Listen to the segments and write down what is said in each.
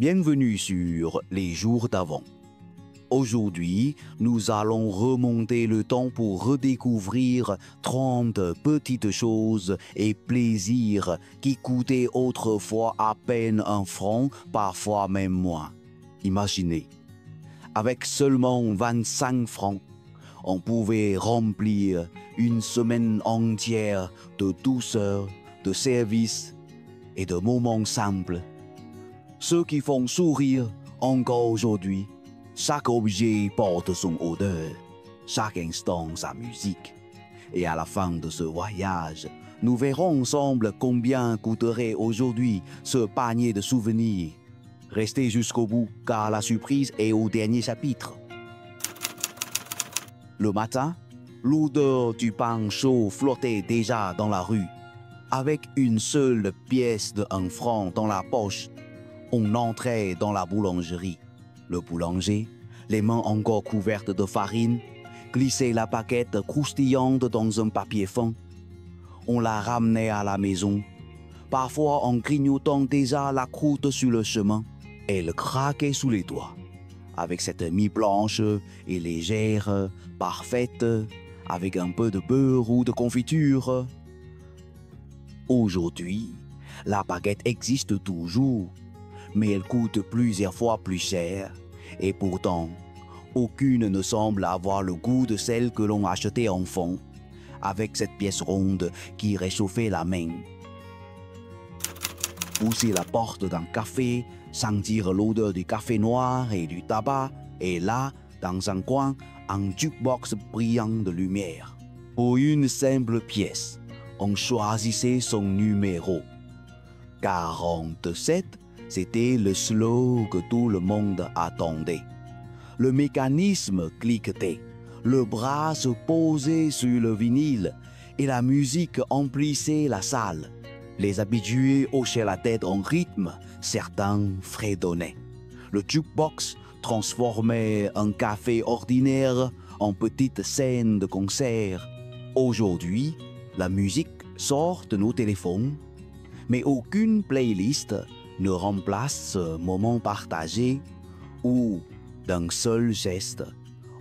Bienvenue sur les jours d'avant. Aujourd'hui, nous allons remonter le temps pour redécouvrir 30 petites choses et plaisirs qui coûtaient autrefois à peine 1 franc, parfois même moins. Imaginez, avec seulement 25 francs, on pouvait remplir une semaine entière de douceur, de service et de moments simples. Ceux qui font sourire encore aujourd'hui. Chaque objet porte son odeur, chaque instant sa musique. Et à la fin de ce voyage, nous verrons ensemble combien coûterait aujourd'hui ce panier de souvenirs. Restez jusqu'au bout car la surprise est au dernier chapitre. Le matin, l'odeur du pain chaud flottait déjà dans la rue. Avec une seule pièce de 1 franc dans la poche, on entrait dans la boulangerie. Le boulanger, les mains encore couvertes de farine, glissait la baguette croustillante dans un papier fin. On la ramenait à la maison, parfois en grignotant déjà la croûte sur le chemin. Elle craquait sous les doigts. Avec cette mie blanche et légère, parfaite, avec un peu de beurre ou de confiture. Aujourd'hui, la baguette existe toujours, mais elle coûte plusieurs fois plus cher. Et pourtant, aucune ne semble avoir le goût de celle que l'on achetait enfant, avec cette pièce ronde qui réchauffait la main. Pousser la porte d'un café, sentir l'odeur du café noir et du tabac, et là, dans un coin, un jukebox brillant de lumière. Pour une simple pièce, on choisissait son numéro. 47, c'était le slow que tout le monde attendait. Le mécanisme cliquetait, le bras se posait sur le vinyle et la musique emplissait la salle. Les habitués hochaient la tête en rythme, certains fredonnaient. Le jukebox transformait un café ordinaire en petite scène de concert. Aujourd'hui, la musique sort de nos téléphones, mais aucune playlist ne remplace ce moment partagé où, d'un seul geste,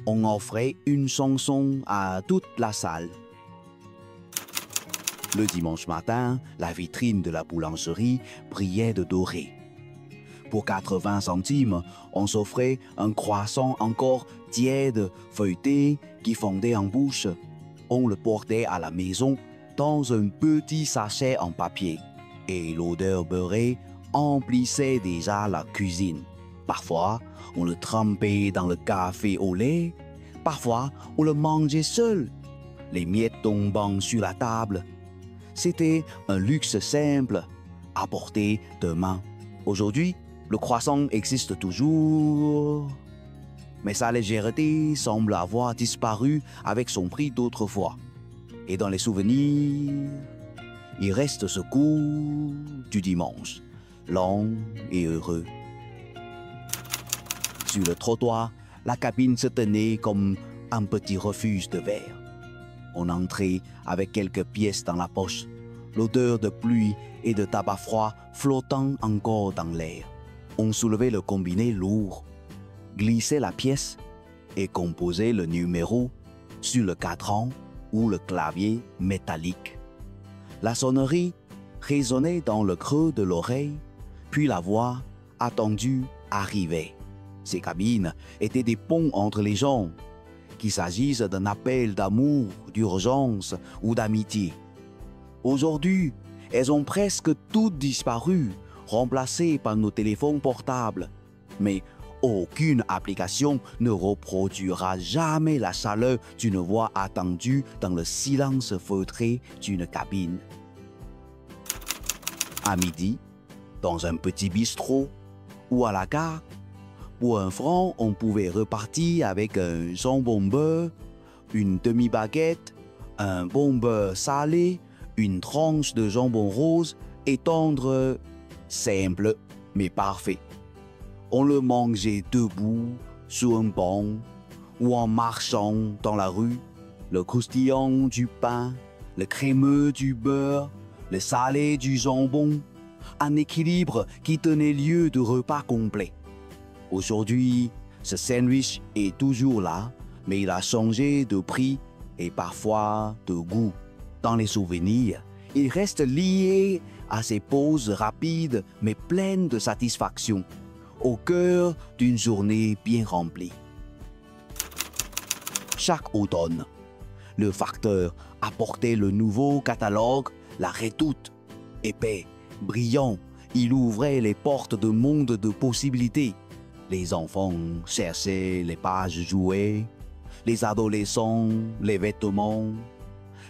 on offrait une chanson à toute la salle. Le dimanche matin, la vitrine de la boulangerie brillait de doré. Pour 80 centimes, on s'offrait un croissant encore tiède, feuilleté, qui fondait en bouche. On le portait à la maison dans un petit sachet en papier, et l'odeur beurrée emplissait déjà la cuisine. Parfois, on le trempait dans le café au lait. Parfois, on le mangeait seul, les miettes tombant sur la table. C'était un luxe simple, apporté de main. Aujourd'hui, le croissant existe toujours, mais sa légèreté semble avoir disparu avec son prix d'autrefois. Et dans les souvenirs, il reste ce goût du dimanche, lent et heureux. Sur le trottoir, la cabine se tenait comme un petit refuge de verre. On entrait avec quelques pièces dans la poche, l'odeur de pluie et de tabac froid flottant encore dans l'air. On soulevait le combiné lourd, glissait la pièce et composait le numéro sur le cadran ou le clavier métallique. La sonnerie résonnait dans le creux de l'oreille, puis la voix attendue arrivait. Ces cabines étaient des ponts entre les gens, qu'il s'agisse d'un appel d'amour, d'urgence ou d'amitié. Aujourd'hui, elles ont presque toutes disparu, remplacées par nos téléphones portables. Mais aucune application ne reproduira jamais la chaleur d'une voix attendue dans le silence feutré d'une cabine. À midi, dans un petit bistrot ou à la gare, pour 1 franc, on pouvait repartir avec un jambon beurre, une demi-baguette, un bon beurre salé, une tranche de jambon rose et tendre, simple mais parfait. On le mangeait debout, sur un banc ou en marchant dans la rue. Le croustillant du pain, le crémeux du beurre, le salé du jambon, un équilibre qui tenait lieu de repas complet. Aujourd'hui, ce sandwich est toujours là, mais il a changé de prix et parfois de goût. Dans les souvenirs, il reste lié à ces pauses rapides mais pleines de satisfaction, au cœur d'une journée bien remplie. Chaque automne, le facteur apportait le nouveau catalogue, la redoute. Épais, brillant, il ouvrait les portes d'un monde de possibilités. Les enfants cherchaient les pages jouets, les adolescents, les vêtements,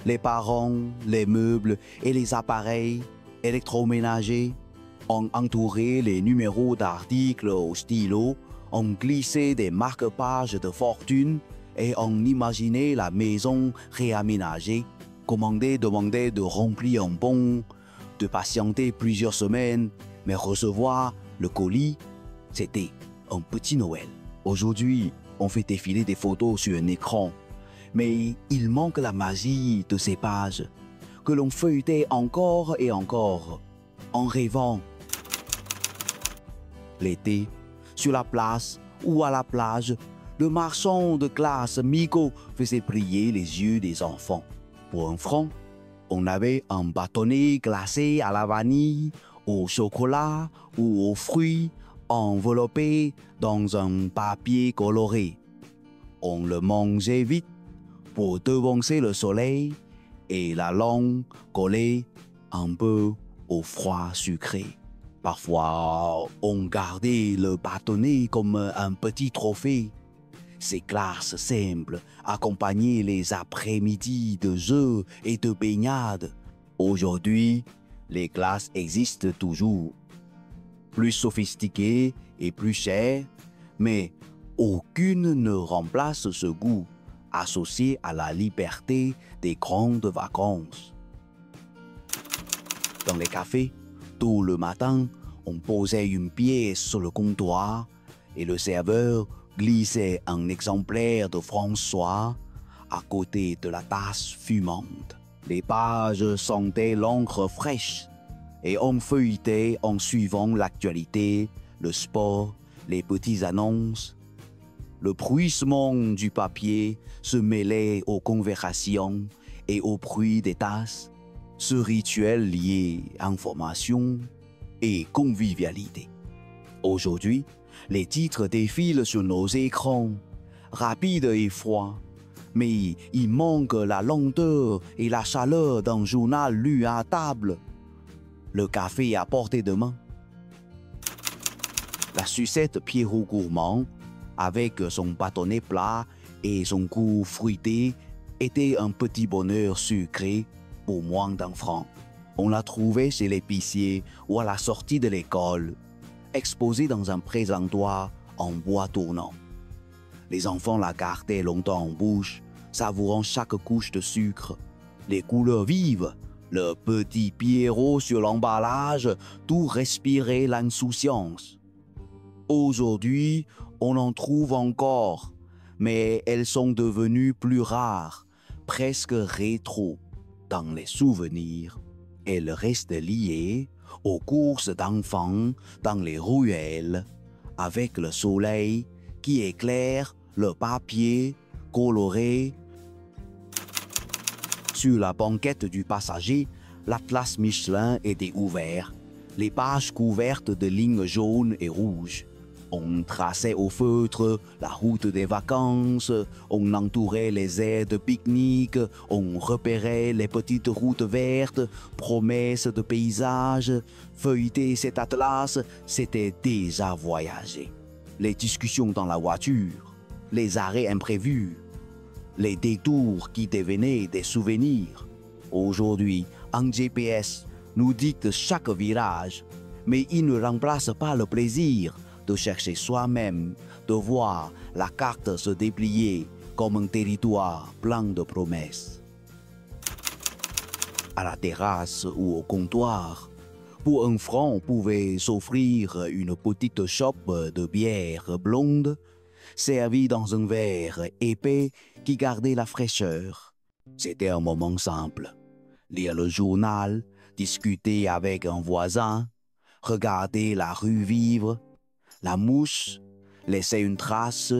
les parents, les meubles et les appareils électroménagers. On entourait les numéros d'articles au stylo, on glissait des marque-pages de fortune et on imaginait la maison réaménagée, commander, demander de remplir un bon, de patienter plusieurs semaines, mais recevoir le colis, c'était un petit Noël. Aujourd'hui, on fait défiler des photos sur un écran, mais il manque la magie de ces pages que l'on feuilletait encore et encore, en rêvant. L'été, sur la place ou à la plage, le marchand de glace Miko faisait briller les yeux des enfants. Pour un franc, on avait un bâtonnet glacé à la vanille, au chocolat ou aux fruits enveloppé dans un papier coloré. On le mangeait vite pour devancer le soleil et la langue collée un peu au froid sucré. Parfois, on gardait le bâtonnet comme un petit trophée. Ces glaces simples accompagnaient les après-midi de jeux et de baignades. Aujourd'hui, les glaces existent toujours. Plus sophistiquées et plus chères, mais aucune ne remplace ce goût associé à la liberté des grandes vacances. Dans les cafés, tôt le matin, on posait une pièce sur le comptoir et le serveur glissait un exemplaire de François à côté de la tasse fumante. Les pages sentaient l'encre fraîche et on feuilletait en suivant l'actualité, le sport, les petites annonces. Le bruissement du papier se mêlait aux conversations et au bruit des tasses, ce rituel lié à information et convivialité. Aujourd'hui, les titres défilent sur nos écrans, rapides et froids, mais il manque la lenteur et la chaleur d'un journal lu à table. Le café à portée de main. La sucette Pierrot Gourmand, avec son bâtonnet plat et son goût fruité, était un petit bonheur sucré pour moins d'un franc. On la trouvait chez l'épicier ou à la sortie de l'école, exposée dans un présentoir en bois tournant. Les enfants la gardaient longtemps en bouche, savourant chaque couche de sucre. Les couleurs vives, le petit Pierrot sur l'emballage, tout respirait l'insouciance. Aujourd'hui, on en trouve encore, mais elles sont devenues plus rares, presque rétro. Dans les souvenirs, elles restent liées aux courses d'enfants dans les ruelles, avec le soleil qui éclaire le papier coloré. Sur la banquette du passager, l'atlas Michelin était ouvert, les pages couvertes de lignes jaunes et rouges. On traçait au feutre la route des vacances, on entourait les aires de pique-nique, on repérait les petites routes vertes, promesses de paysages. Feuilleter cet atlas, c'était déjà voyager. Les discussions dans la voiture, les arrêts imprévus, les détours qui devenaient des souvenirs. Aujourd'hui, un GPS nous dicte chaque virage, mais il ne remplace pas le plaisir de chercher soi-même, de voir la carte se déplier comme un territoire plein de promesses. À la terrasse ou au comptoir, pour un franc, on pouvait s'offrir une petite chope de bière blonde, servie dans un verre épais qui gardait la fraîcheur. C'était un moment simple. Lire le journal, discuter avec un voisin, regarder la rue vivre, la mouche laissait une trace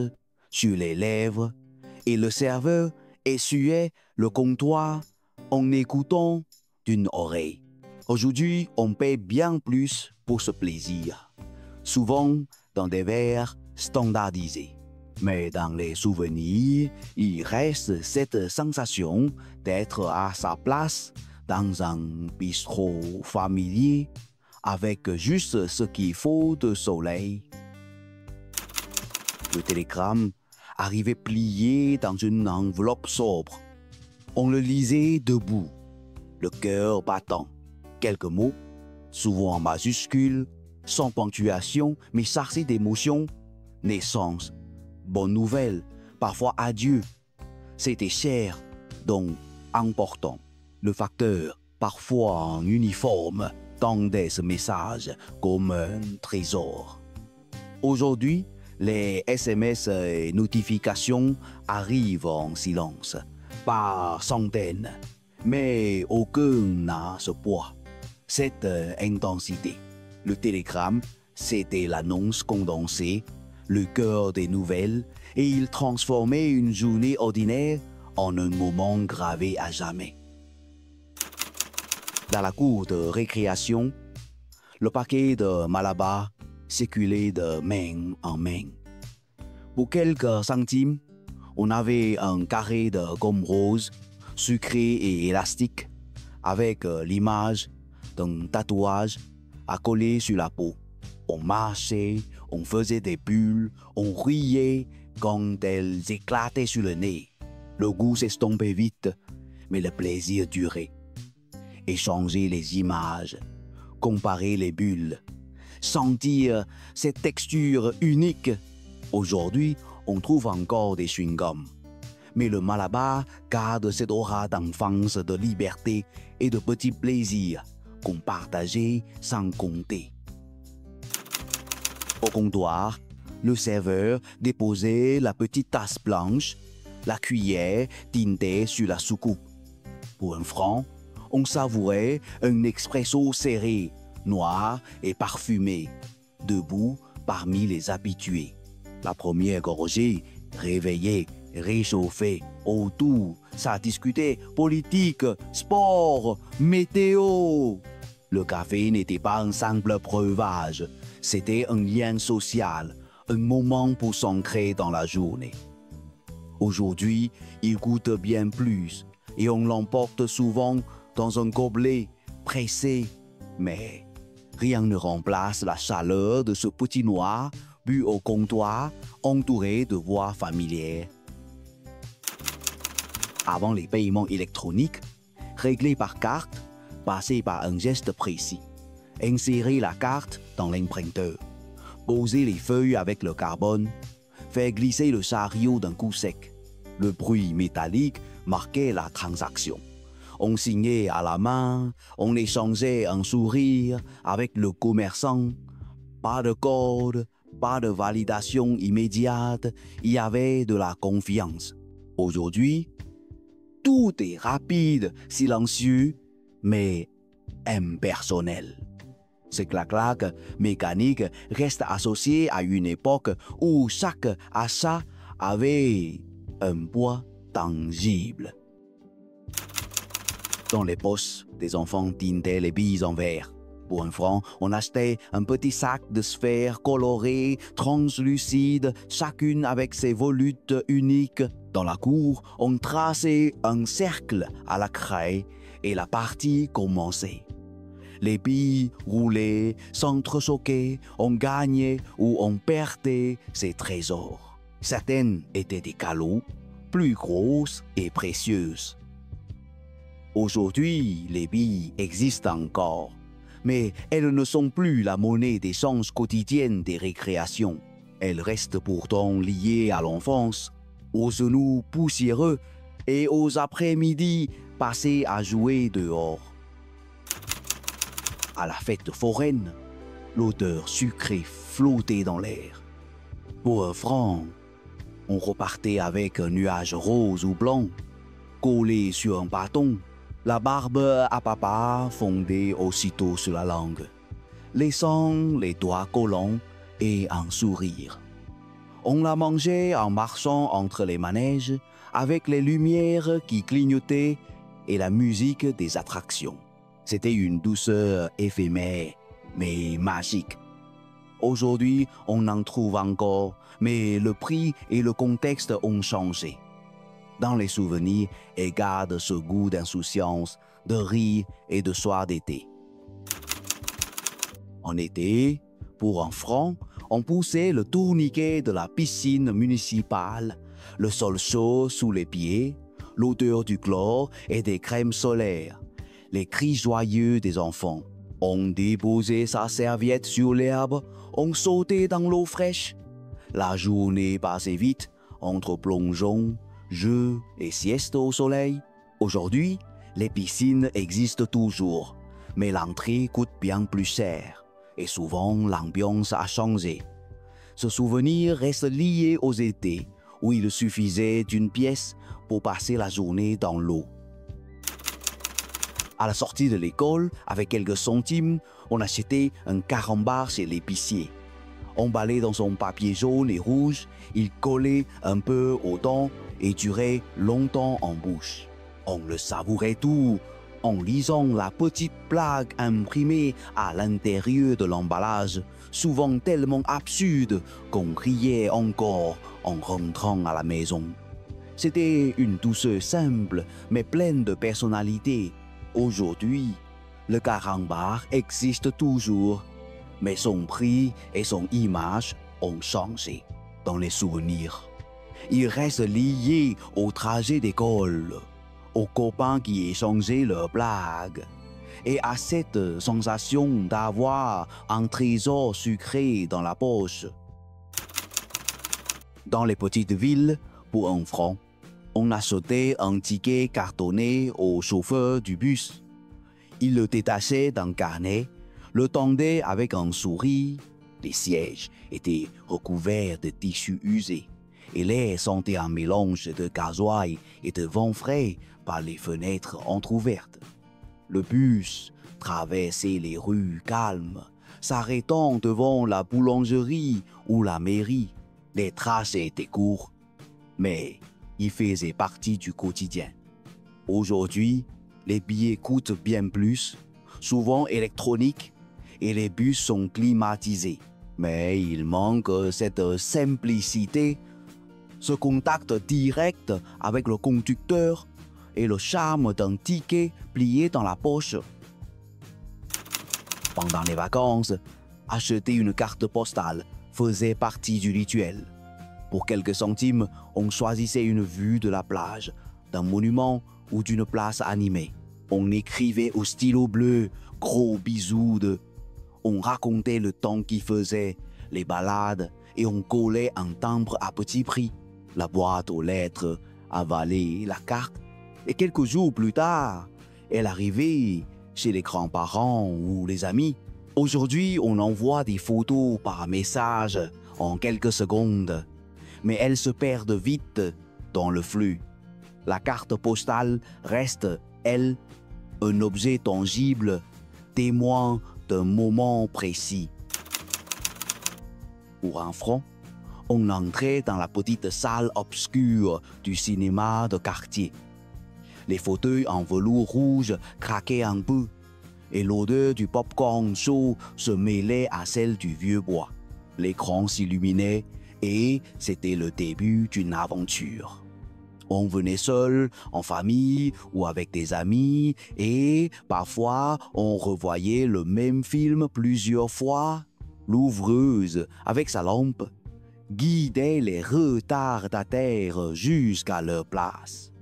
sur les lèvres et le serveur essuyait le comptoir en écoutant d'une oreille. Aujourd'hui, on paie bien plus pour ce plaisir, souvent dans des verres standardisés. Mais dans les souvenirs, il reste cette sensation d'être à sa place dans un bistrot familier avec juste ce qu'il faut de soleil. Le télégramme arrivait plié dans une enveloppe sobre. On le lisait debout, le cœur battant. Quelques mots, souvent en majuscules, sans ponctuation, mais chargés d'émotions. Naissance, bonne nouvelle, parfois adieu. C'était cher, donc important. Le facteur, parfois en uniforme, tendait ce message comme un trésor. Aujourd'hui, les SMS et notifications arrivent en silence, par centaines, mais aucun n'a ce poids, cette intensité. Le télégramme, c'était l'annonce condensée, le cœur des nouvelles, et il transformait une journée ordinaire en un moment gravé à jamais. Dans la cour de récréation, le paquet de Malabar circulait de main en main. Pour quelques centimes, on avait un carré de gomme rose, sucré et élastique, avec l'image d'un tatouage à coller sur la peau. On marchait, on faisait des bulles, on riait quand elles éclataient sur le nez. Le goût s'estompait vite, mais le plaisir durait. Échanger les images, comparer les bulles, sentir cette texture unique. Aujourd'hui, on trouve encore des chewing-gums. Mais le Malabar garde cette aura d'enfance, de liberté et de petits plaisirs qu'on partageait sans compter. Au comptoir, le serveur déposait la petite tasse blanche, la cuillère tintée sur la soucoupe. Pour 1 franc, on savourait un expresso serré, noir et parfumé, debout parmi les habitués. La première gorgée réveillait, réchauffait, autour, ça discutait politique, sport, météo. Le café n'était pas un simple breuvage, c'était un lien social, un moment pour s'ancrer dans la journée. Aujourd'hui, il coûte bien plus et on l'emporte souvent dans un gobelet pressé, mais rien ne remplace la chaleur de ce petit noir bu au comptoir entouré de voix familières. Avant les paiements électroniques, réglés par carte, passer par un geste précis, insérer la carte dans l'emprunteur, poser les feuilles avec le carbone, faire glisser le chariot d'un coup sec. Le bruit métallique marquait la transaction. On signait à la main, on échangeait un sourire avec le commerçant. Pas de code, pas de validation immédiate, il y avait de la confiance. Aujourd'hui, tout est rapide, silencieux, mais impersonnel. Ce clac-clac mécanique reste associé à une époque où chaque achat avait un poids tangible. Dans les poches, des enfants tintaient les billes en verre. Pour 1 franc, on achetait un petit sac de sphères colorées, translucides, chacune avec ses volutes uniques. Dans la cour, on traçait un cercle à la craie et la partie commençait. Les billes roulaient, s'entrechoquaient, on gagnait ou on perdait ses trésors. Certaines étaient des calots, plus grosses et précieuses. Aujourd'hui, les billes existent encore, mais elles ne sont plus la monnaie d'échange quotidienne des récréations. Elles restent pourtant liées à l'enfance, aux genoux poussiéreux et aux après-midi passés à jouer dehors. À la fête foraine, l'odeur sucrée flottait dans l'air. Pour 1 franc, on repartait avec un nuage rose ou blanc, collé sur un bâton. La barbe à papa fondait aussitôt sur la langue. laissant les doigts collants et un sourire. On la mangeait en marchant entre les manèges avec les lumières qui clignotaient et la musique des attractions. C'était une douceur éphémère, mais magique. Aujourd'hui, on en trouve encore, mais le prix et le contexte ont changé. Dans les souvenirs, elle garde ce goût d'insouciance, de rire et de soir d'été. En été, pour un franc, on poussait le tourniquet de la piscine municipale, le sol chaud sous les pieds, l'odeur du chlore et des crèmes solaires, les cris joyeux des enfants. On déposait sa serviette sur l'herbe, on sautait dans l'eau fraîche. La journée passait vite entre plongeons, jeux et siestes au soleil. Aujourd'hui, les piscines existent toujours, mais l'entrée coûte bien plus cher et souvent l'ambiance a changé. Ce souvenir reste lié aux étés où il suffisait d'une pièce pour passer la journée dans l'eau. À la sortie de l'école, avec quelques centimes, on achetait un carambar chez l'épicier. Emballé dans son papier jaune et rouge, il collait un peu aux dents et durait longtemps en bouche. On le savourait tout en lisant la petite blague imprimée à l'intérieur de l'emballage, souvent tellement absurde qu'on riait encore en rentrant à la maison. C'était une douceur simple mais pleine de personnalité. Aujourd'hui, le carambar existe toujours, mais son prix et son image ont changé dans les souvenirs. Il reste lié au trajet d'école, aux copains qui échangeaient leurs blagues, et à cette sensation d'avoir un trésor sucré dans la poche. Dans les petites villes, pour un franc, on achetait un ticket cartonné au chauffeur du bus. Il le détachait d'un carnet, le tendait avec un sourire. Les sièges étaient recouverts de tissus usés et l'air sentait un mélange de gasoil et de vent frais par les fenêtres entr'ouvertes. Le bus traversait les rues calmes, s'arrêtant devant la boulangerie ou la mairie. Les trajets étaient courts, mais il faisait partie du quotidien. Aujourd'hui, les billets coûtent bien plus, souvent électroniques, et les bus sont climatisés. Mais il manque cette simplicité, ce contact direct avec le conducteur et le charme d'un ticket plié dans la poche. Pendant les vacances, acheter une carte postale faisait partie du rituel. Pour quelques centimes, on choisissait une vue de la plage, d'un monument ou d'une place animée. On écrivait au stylo bleu, gros bisous de... On racontait le temps qu'il faisait, les balades, et on collait un timbre à petit prix, la boîte aux lettres, avalait la carte. Et quelques jours plus tard, elle arrivait chez les grands-parents ou les amis. Aujourd'hui, on envoie des photos par message en quelques secondes, mais elles se perdent vite dans le flux. La carte postale reste, elle, un objet tangible, témoin d'un moment précis. Pour un franc, on entrait dans la petite salle obscure du cinéma de quartier. Les fauteuils en velours rouge craquaient un peu, et l'odeur du popcorn chaud se mêlait à celle du vieux bois. L'écran s'illuminait et c'était le début d'une aventure. On venait seul, en famille ou avec des amis et parfois on revoyait le même film plusieurs fois. L'ouvreuse, avec sa lampe, guidait les retardataires jusqu'à leur place.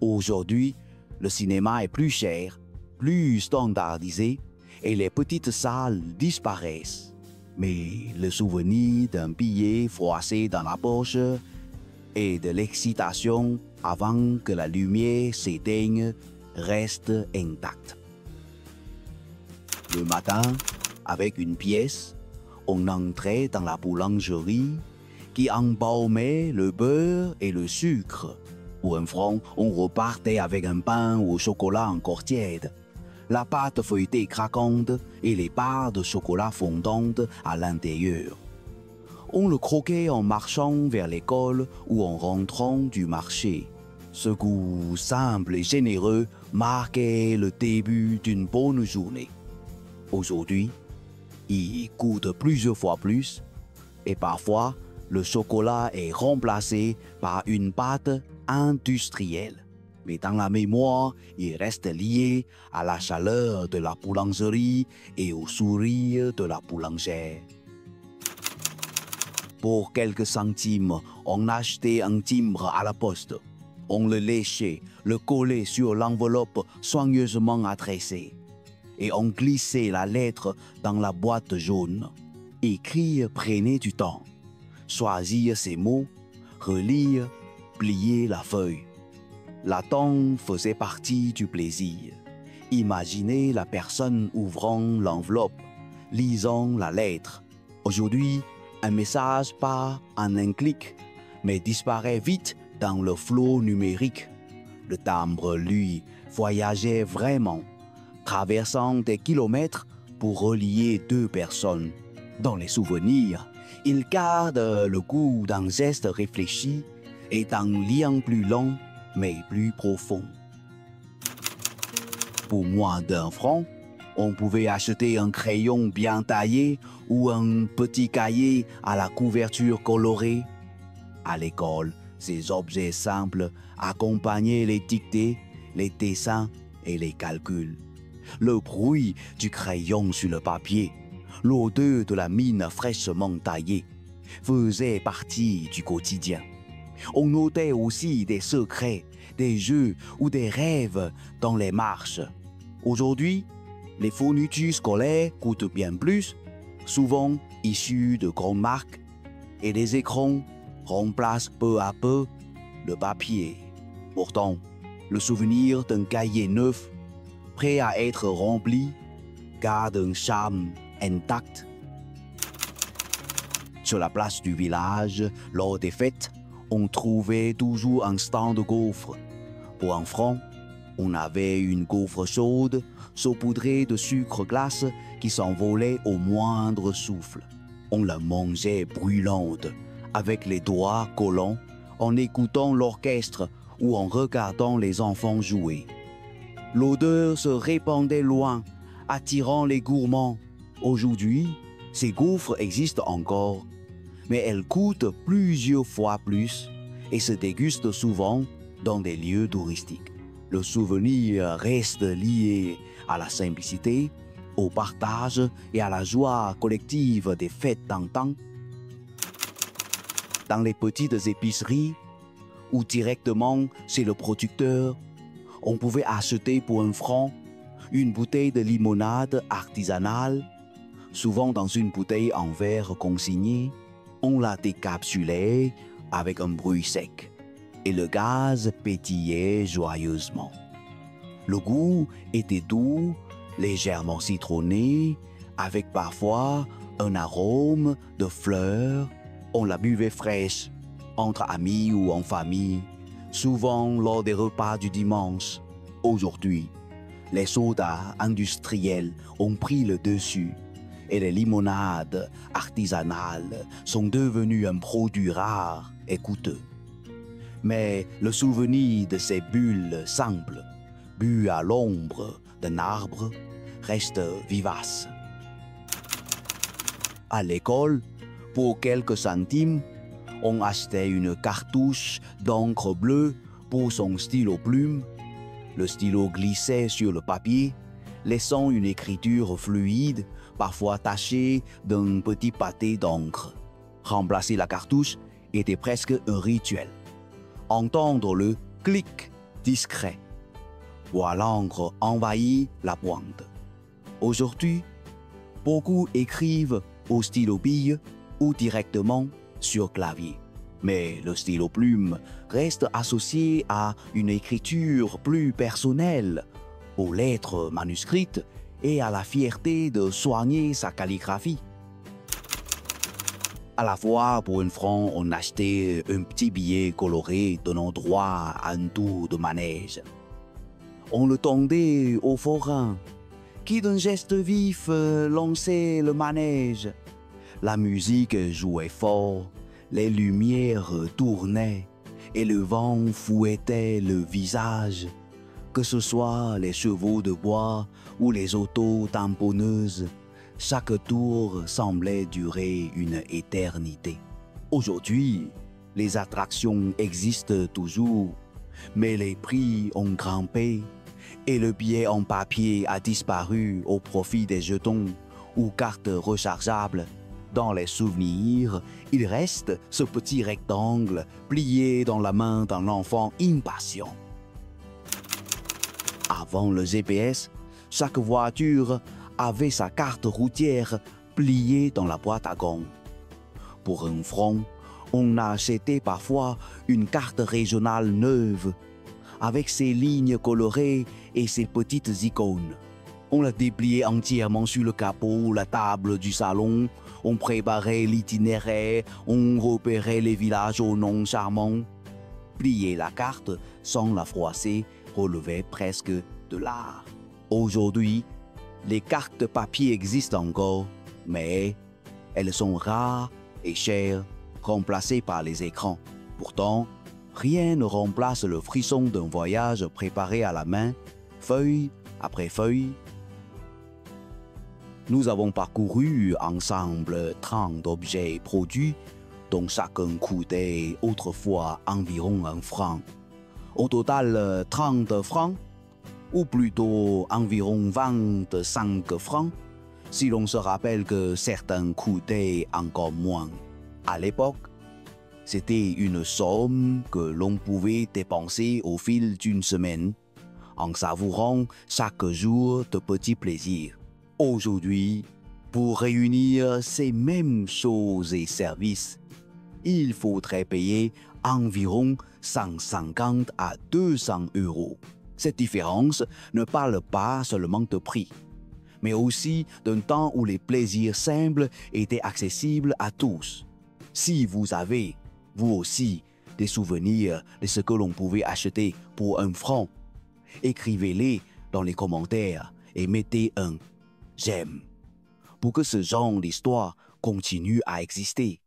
Aujourd'hui, le cinéma est plus cher, plus standardisé et les petites salles disparaissent. Mais le souvenir d'un billet froissé dans la poche et de l'excitation avant que la lumière s'éteigne reste intact. Le matin, avec une pièce, on entrait dans la boulangerie qui embaumait le beurre et le sucre. Pour un franc, on repartait avec un pain au chocolat encore tiède. la pâte feuilletée craquante et les parts de chocolat fondantes à l'intérieur. On le croquait en marchant vers l'école ou en rentrant du marché. Ce goût simple et généreux marquait le début d'une bonne journée. Aujourd'hui, il coûte plusieurs fois plus et parfois le chocolat est remplacé par une pâte industrielle. Mais dans la mémoire, il reste lié à la chaleur de la boulangerie et au sourire de la boulangère. Pour quelques centimes, on achetait un timbre à la poste. On le léchait, le collait sur l'enveloppe soigneusement adressée. Et on glissait la lettre dans la boîte jaune. Écrire prenait du temps. Choisir ses mots, relire, plier la feuille. L'attente faisait partie du plaisir. Imaginez la personne ouvrant l'enveloppe, lisant la lettre. Aujourd'hui, un message part en un clic, mais disparaît vite dans le flot numérique. Le timbre, lui, voyageait vraiment, traversant des kilomètres pour relier deux personnes. Dans les souvenirs, il garde le goût d'un geste réfléchi et d'un lien plus long mais plus profond. Pour moins d'un franc, on pouvait acheter un crayon bien taillé ou un petit cahier à la couverture colorée. À l'école, ces objets simples accompagnaient les dictées, les dessins et les calculs. Le bruit du crayon sur le papier, l'odeur de la mine fraîchement taillée, faisait partie du quotidien. On notait aussi des secrets, des jeux ou des rêves dans les marches. Aujourd'hui, les fournitures scolaires coûtent bien plus, souvent issues de grandes marques, et les écrans remplacent peu à peu le papier. Pourtant, le souvenir d'un cahier neuf, prêt à être rempli, garde un charme intact. Sur la place du village, lors des fêtes, on trouvait toujours un stand de gaufres. Pour un franc, on avait une gaufre chaude, saupoudrée de sucre glace qui s'envolait au moindre souffle. On la mangeait brûlante, avec les doigts collants, en écoutant l'orchestre ou en regardant les enfants jouer. L'odeur se répandait loin, attirant les gourmands. Aujourd'hui, ces gaufres existent encore, mais elles coûtent plusieurs fois plus et se dégustent souvent dans des lieux touristiques. Le souvenir reste lié à la simplicité, au partage et à la joie collective des fêtes d'antan. Dans les petites épiceries ou directement chez le producteur, on pouvait acheter pour un franc une bouteille de limonade artisanale, souvent dans une bouteille en verre consigné. On la décapsulait avec un bruit sec et le gaz pétillait joyeusement. Le goût était doux, légèrement citronné, avec parfois un arôme de fleurs. On la buvait fraîche, entre amis ou en famille, souvent lors des repas du dimanche. Aujourd'hui, les sodas industriels ont pris le dessus et les limonades artisanales sont devenues un produit rare et coûteux. Mais le souvenir de ces bulles simples, bues à l'ombre d'un arbre, reste vivace. À l'école, pour quelques centimes, on achetait une cartouche d'encre bleue pour son stylo plume. Le stylo glissait sur le papier, laissant une écriture fluide, parfois tachée d'un petit pâté d'encre. Remplacer la cartouche était presque un rituel. Entendre le clic discret, voir l'encre envahir la pointe. Aujourd'hui, beaucoup écrivent au stylo bille ou directement sur clavier. Mais le stylo plume reste associé à une écriture plus personnelle, aux lettres manuscrites et à la fierté de soigner sa calligraphie. À la fois, pour un franc, on achetait un petit billet coloré donnant droit à un tour de manège. On le tendait au forain qui d'un geste vif lançait le manège. La musique jouait fort, les lumières tournaient et le vent fouettait le visage. Que ce soit les chevaux de bois ou les autos tamponneuses, chaque tour semblait durer une éternité. Aujourd'hui, les attractions existent toujours, mais les prix ont grimpé et le billet en papier a disparu au profit des jetons ou cartes rechargeables. Dans les souvenirs, il reste ce petit rectangle plié dans la main d'un enfant impatient. Avant le GPS, chaque voiture avait sa carte routière pliée dans la boîte à gants. Pour 1 franc, on achetait parfois une carte régionale neuve, avec ses lignes colorées et ses petites icônes. On la dépliait entièrement sur le capot ou la table du salon, on préparait l'itinéraire, on repérait les villages aux noms charmants. Plier la carte sans la froisser relevait presque de l'art. Aujourd'hui, les cartes papier existent encore, mais elles sont rares et chères, remplacées par les écrans. Pourtant, rien ne remplace le frisson d'un voyage préparé à la main, feuille après feuille. Nous avons parcouru ensemble 30 objets produits, dont chacun coûtait autrefois environ 1 franc. Au total, 30 francs, ou plutôt environ 25 francs, si l'on se rappelle que certains coûtaient encore moins. À l'époque, c'était une somme que l'on pouvait dépenser au fil d'une semaine, en savourant chaque jour de petits plaisirs. Aujourd'hui, pour réunir ces mêmes choses et services, il faudrait payer environ 150 à 200 euros. Cette différence ne parle pas seulement de prix, mais aussi d'un temps où les plaisirs simples étaient accessibles à tous. Si vous avez, vous aussi, des souvenirs de ce que l'on pouvait acheter pour 1 franc, écrivez-les dans les commentaires et mettez un « j'aime » pour que ce genre d'histoire continue à exister.